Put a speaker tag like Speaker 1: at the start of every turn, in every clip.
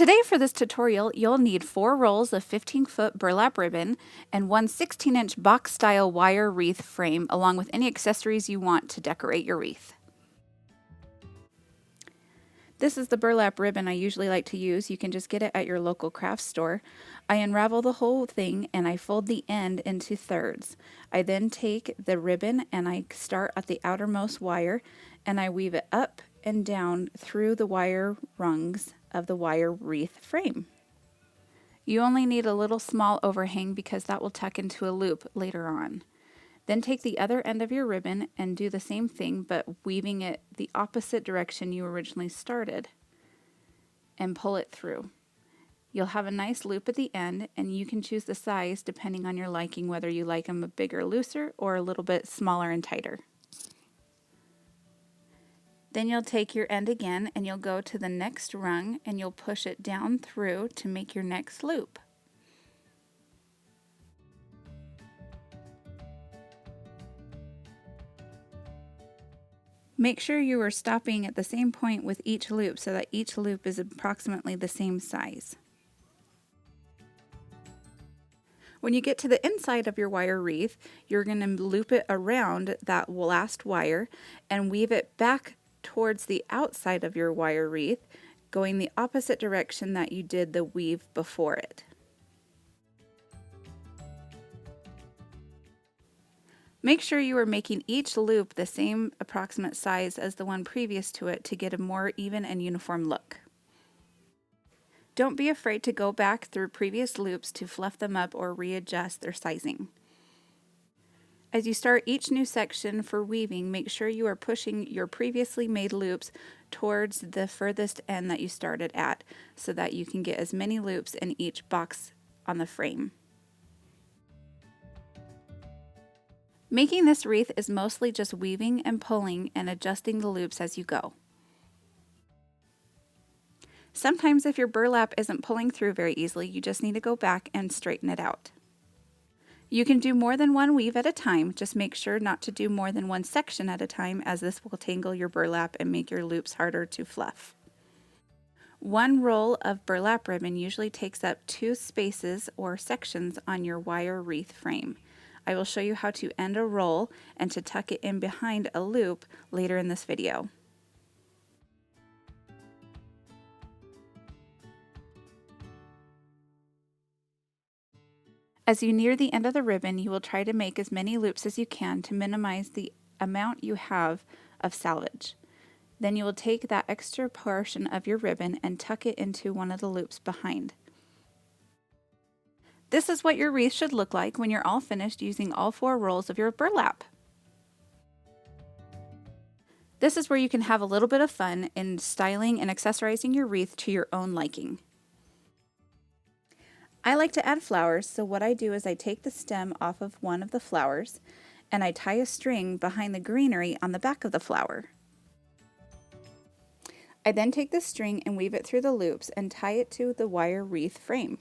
Speaker 1: Today for this tutorial, you'll need 4 rolls of 15-foot burlap ribbon and one 16-inch box-style wire wreath frame, along with any accessories you want to decorate your wreath. This is the burlap ribbon I usually like to use. You can just get it at your local craft store. I unravel the whole thing and I fold the end into thirds. I then take the ribbon and I start at the outermost wire and I weave it up and down through the wire rungs of the wire wreath frame. You only need a little small overhang because that will tuck into a loop later on. Then take the other end of your ribbon and do the same thing, but weaving it the opposite direction you originally started, and pull it through. You'll have a nice loop at the end, and you can choose the size depending on your liking, whether you like them a bigger, looser, or a little bit smaller and tighter. Then you'll take your end again and you'll go to the next rung and you'll push it down through to make your next loop. Make sure you are stopping at the same point with each loop so that each loop is approximately the same size. When you get to the inside of your wire wreath, you're going to loop it around that last wire and weave it back towards the outside of your wire wreath, going the opposite direction that you did the weave before it. Make sure you are making each loop the same approximate size as the one previous to it to get a more even and uniform look. Don't be afraid to go back through previous loops to fluff them up or readjust their sizing. As you start each new section for weaving, make sure you are pushing your previously made loops towards the furthest end that you started at so that you can get as many loops in each box on the frame. Making this wreath is mostly just weaving and pulling and adjusting the loops as you go. Sometimes if your burlap isn't pulling through very easily, you just need to go back and straighten it out. You can do more than one weave at a time, just make sure not to do more than one section at a time, as this will tangle your burlap and make your loops harder to fluff. One roll of burlap ribbon usually takes up 2 spaces or sections on your wire wreath frame. I will show you how to end a roll and to tuck it in behind a loop later in this video. As you near the end of the ribbon, you will try to make as many loops as you can to minimize the amount you have of salvage. Then you will take that extra portion of your ribbon and tuck it into one of the loops behind. This is what your wreath should look like when you're all finished using all 4 rolls of your burlap. This is where you can have a little bit of fun in styling and accessorizing your wreath to your own liking. I like to add flowers, so what I do is I take the stem off of one of the flowers and I tie a string behind the greenery on the back of the flower. I then take the string and weave it through the loops and tie it to the wire wreath frame.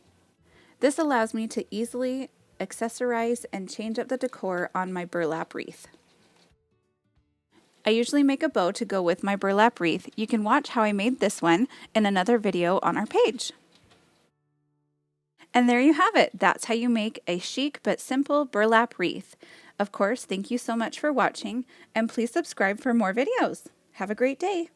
Speaker 1: This allows me to easily accessorize and change up the decor on my burlap wreath. I usually make a bow to go with my burlap wreath. You can watch how I made this one in another video on our page. And there you have it. That's how you make a chic but simple burlap wreath. Of course, thank you so much for watching, and please subscribe for more videos. Have a great day.